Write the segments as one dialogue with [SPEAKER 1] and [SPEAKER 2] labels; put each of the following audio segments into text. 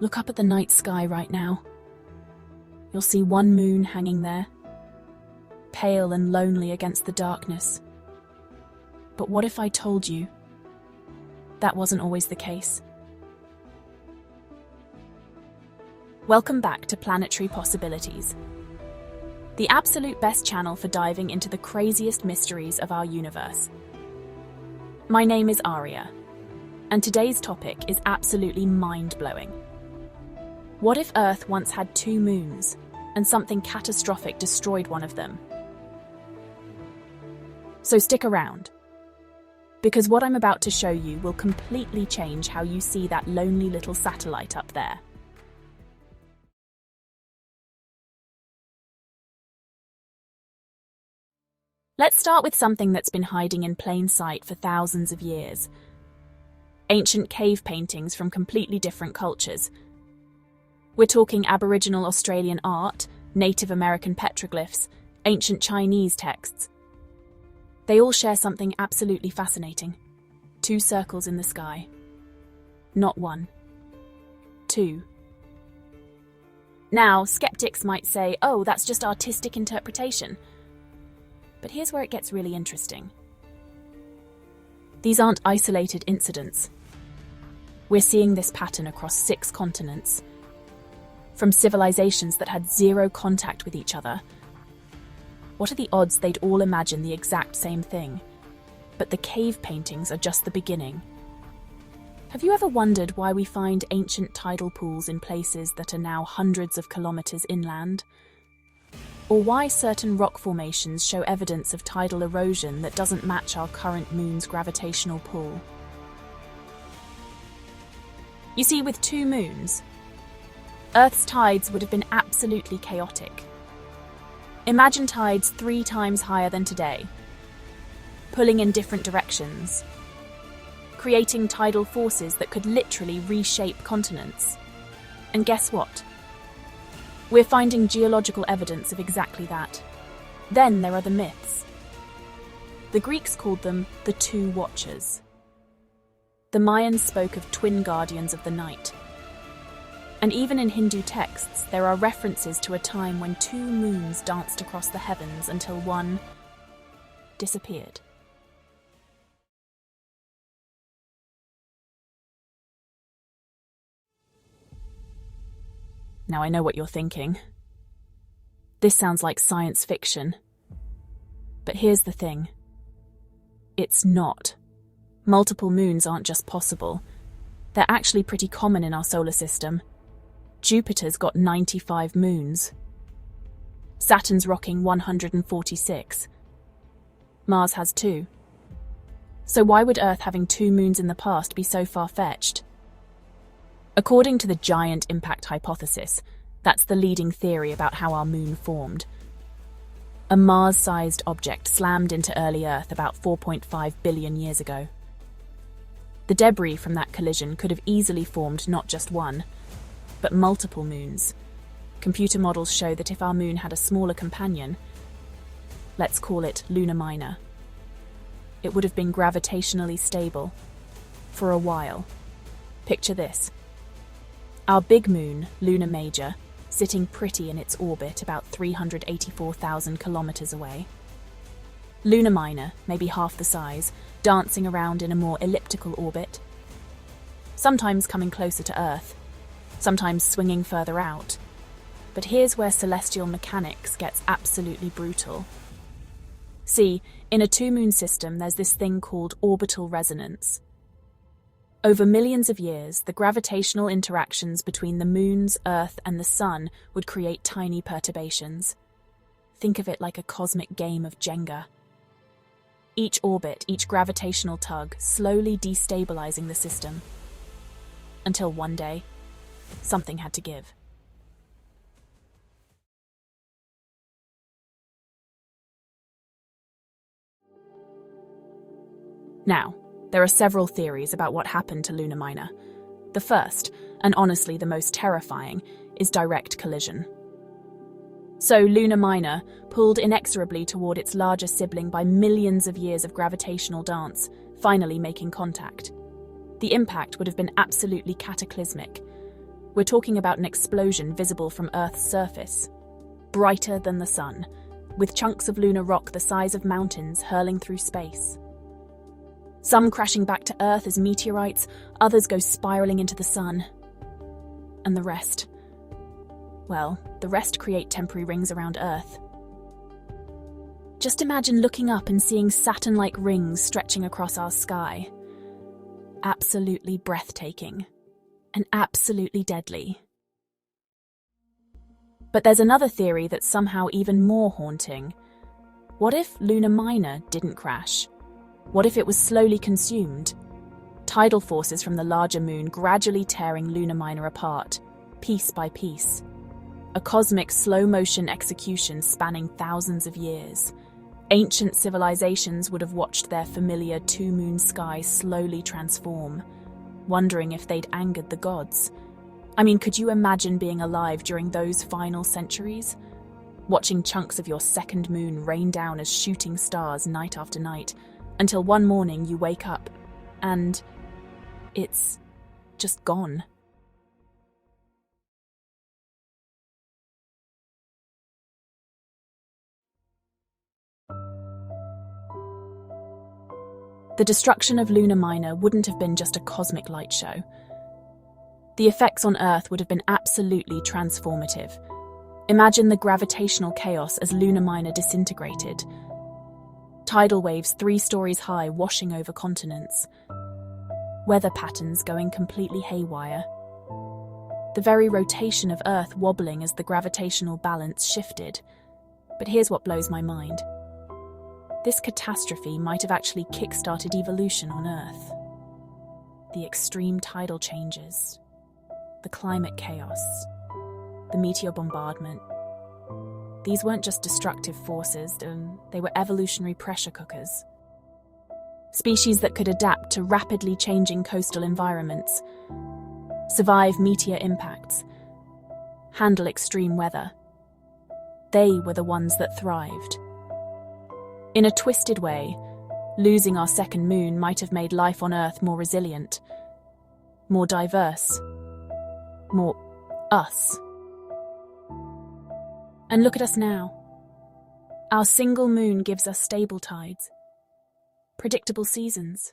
[SPEAKER 1] Look up at the night sky right now. You'll see one moon hanging there, pale and lonely against the darkness. But what if I told you that wasn't always the case? Welcome back to Planetary Possibilities, the absolute best channel for diving into the craziest mysteries of our universe. My name is Aria, and today's topic is absolutely mind-blowing. What if Earth once had two moons, and something catastrophic destroyed one of them? So stick around, because what I'm about to show you will completely change how you see that lonely little satellite up there. Let's start with something that's been hiding in plain sight for thousands of years. Ancient cave paintings from completely different cultures. We're talking Aboriginal Australian art, Native American petroglyphs, ancient Chinese texts. They all share something absolutely fascinating. Two circles in the sky. Not one. Two. Now, skeptics might say, oh, that's just artistic interpretation. But here's where it gets really interesting. These aren't isolated incidents. We're seeing this pattern across 6 continents. From civilizations that had zero contact with each other. What are the odds they'd all imagine the exact same thing? But the cave paintings are just the beginning. Have you ever wondered why we find ancient tidal pools in places that are now hundreds of kilometers inland? Or why certain rock formations show evidence of tidal erosion that doesn't match our current moon's gravitational pull? You see, with two moons, Earth's tides would have been absolutely chaotic. Imagine tides 3 times higher than today, pulling in different directions, creating tidal forces that could literally reshape continents. And guess what? We're finding geological evidence of exactly that. Then there are the myths. The Greeks called them the Two Watchers. The Mayans spoke of twin guardians of the night. And even in Hindu texts, there are references to a time when 2 moons danced across the heavens until one disappeared. Now I know what you're thinking. This sounds like science fiction. But here's the thing. It's not. Multiple moons aren't just possible. They're actually pretty common in our solar system. Jupiter's got 95 moons. Saturn's rocking 146. Mars has 2. So why would Earth having 2 moons in the past be so far-fetched? According to the giant impact hypothesis, that's the leading theory about how our moon formed. A Mars-sized object slammed into early Earth about 4.5 billion years ago. The debris from that collision could have easily formed not just one, but multiple moons. Computer models show that if our moon had a smaller companion, let's call it Luna Minor, it would have been gravitationally stable for a while. Picture this. Our big moon, Luna Major, sitting pretty in its orbit about 384,000 kilometers away. Luna Minor, maybe half the size, dancing around in a more elliptical orbit, sometimes coming closer to Earth, sometimes swinging further out. But here's where celestial mechanics gets absolutely brutal. See, in a 2-moon system, there's this thing called orbital resonance. Over millions of years, the gravitational interactions between the moons, Earth, and the Sun would create tiny perturbations. Think of it like a cosmic game of Jenga. Each orbit, each gravitational tug, slowly destabilizing the system. Until one day, something had to give. Now, there are several theories about what happened to Luna Minor. The first, and honestly the most terrifying, is direct collision. So Luna Minor pulled inexorably toward its larger sibling by millions of years of gravitational dance, finally making contact. The impact would have been absolutely cataclysmic. We're talking about an explosion visible from Earth's surface, brighter than the sun, with chunks of lunar rock the size of mountains hurling through space. Some crashing back to Earth as meteorites, others go spiraling into the sun. And the rest? Well, the rest create temporary rings around Earth. Just imagine looking up and seeing Saturn-like rings stretching across our sky. Absolutely breathtaking. And absolutely deadly. But there's another theory that's somehow even more haunting. What if Lunar Minor didn't crash? What if it was slowly consumed? Tidal forces from the larger moon gradually tearing Lunar Minor apart, piece by piece. A cosmic slow-motion execution spanning thousands of years. Ancient civilizations would have watched their familiar two-moon sky slowly transform, wondering if they'd angered the gods. I mean, could you imagine being alive during those final centuries? Watching chunks of your second moon rain down as shooting stars night after night, until one morning you wake up and it's just gone. The destruction of Lunar Minor wouldn't have been just a cosmic light show. The effects on Earth would have been absolutely transformative. Imagine the gravitational chaos as Lunar Minor disintegrated. Tidal waves 3 stories high washing over continents. Weather patterns going completely haywire. The very rotation of Earth wobbling as the gravitational balance shifted. But here's what blows my mind. This catastrophe might have actually kick-started evolution on Earth. The extreme tidal changes, the climate chaos, the meteor bombardment. These weren't just destructive forces, they were evolutionary pressure cookers. Species that could adapt to rapidly changing coastal environments, survive meteor impacts, handle extreme weather. They were the ones that thrived. In a twisted way, losing our second moon might have made life on Earth more resilient, more diverse, more us. And look at us now. Our single moon gives us stable tides, predictable seasons,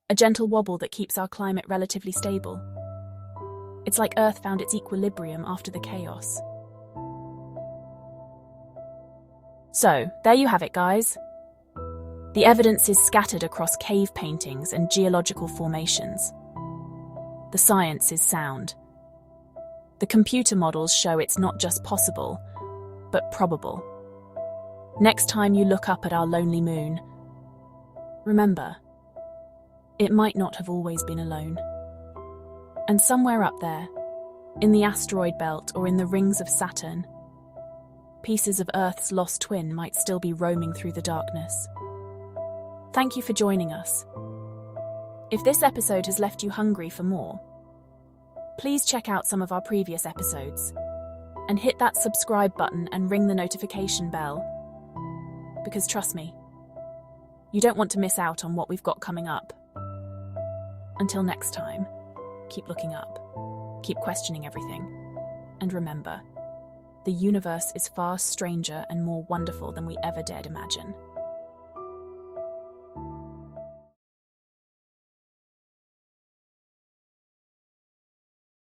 [SPEAKER 1] a gentle wobble that keeps our climate relatively stable. It's like Earth found its equilibrium after the chaos. So, there you have it, guys. The evidence is scattered across cave paintings and geological formations. The science is sound. The computer models show it's not just possible, but probable. Next time you look up at our lonely moon, remember, it might not have always been alone. And somewhere up there, in the asteroid belt or in the rings of Saturn, pieces of Earth's lost twin might still be roaming through the darkness. Thank you for joining us. If this episode has left you hungry for more, please check out some of our previous episodes and hit that subscribe button and ring the notification bell. Because trust me, you don't want to miss out on what we've got coming up. Until next time, keep looking up, keep questioning everything, and remember, the universe is far stranger and more wonderful than we ever dared imagine.